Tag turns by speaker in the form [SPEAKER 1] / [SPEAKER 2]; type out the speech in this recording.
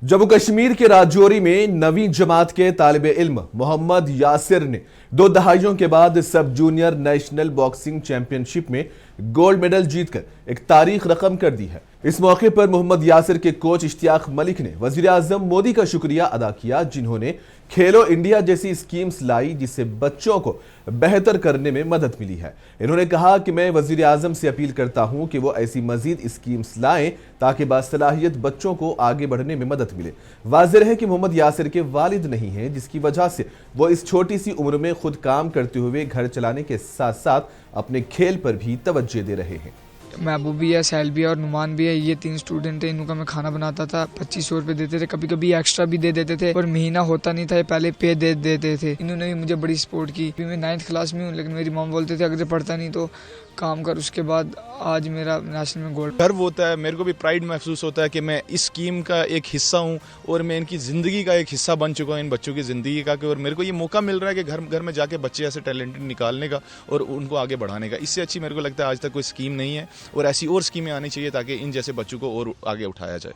[SPEAKER 1] जम्मू कश्मीर के राजौरी में नवीं जमात के तालिब इल्म मोहम्मद यासिर ने 2 दहाइयों के बाद सब जूनियर नेशनल बॉक्सिंग चैंपियनशिप में गोल्ड मेडल जीतकर एक तारीख रकम कर दी है। इस मौके पर मोहम्मद यासिर के कोच इश्तियाक मलिक ने वजीर आजम मोदी का शुक्रिया अदा किया, जिन्होंने खेलो इंडिया जैसी स्कीम्स लाई जिससे बच्चों को बेहतर करने में मदद मिली है। इन्होंने कहा कि मैं वजीर आजम से अपील करता हूं कि वो ऐसी मजीद स्कीम्स लाएं ताकि बासलाहियत बच्चों को आगे बढ़ने में मदद मिले। वाज़ेह है कि मोहम्मद यासिर के वालिद नहीं हैं, जिसकी वजह से वो इस छोटी सी उम्र में खुद काम करते हुए घर चलाने के साथ साथ अपने खेल पर भी तवज्जो दे रहे हैं।
[SPEAKER 2] महबूब भी है, सैल भी है और नुमान भी है। ये 3 स्टूडेंट थे, इनका मैं खाना बनाता था। 2500 रुपये देते थे, कभी कभी एक्स्ट्रा भी दे देते थे और महीना होता नहीं था, ये पहले पे दे देते थे। इन्होंने भी मुझे बड़ी सपोर्ट की। अभी मैं 9th क्लास में हूँ, लेकिन मेरी मॉम बोलते थे अगर पढ़ता नहीं तो काम कर। उसके बाद आज मेरा नेशनल में गोल्ड।
[SPEAKER 3] गर्व होता है, मेरे को भी प्राइड महसूस होता है कि मैं इस स्कीम का एक हिस्सा हूँ और मैं इनकी ज़िंदगी का एक हिस्सा बन चुका हूँ, इन बच्चों की ज़िंदगी का। और मेरे को ये मौका मिल रहा है कि घर घर में जाके बच्चे ऐसे टैलेंटेड निकालने का और उनको आगे बढ़ाने का। इससे अच्छी मेरे को लगता है आज तक कोई स्कीम नहीं है और ऐसी और स्कीमें आनी चाहिए ताकि इन जैसे बच्चों को और आगे उठाया जाए।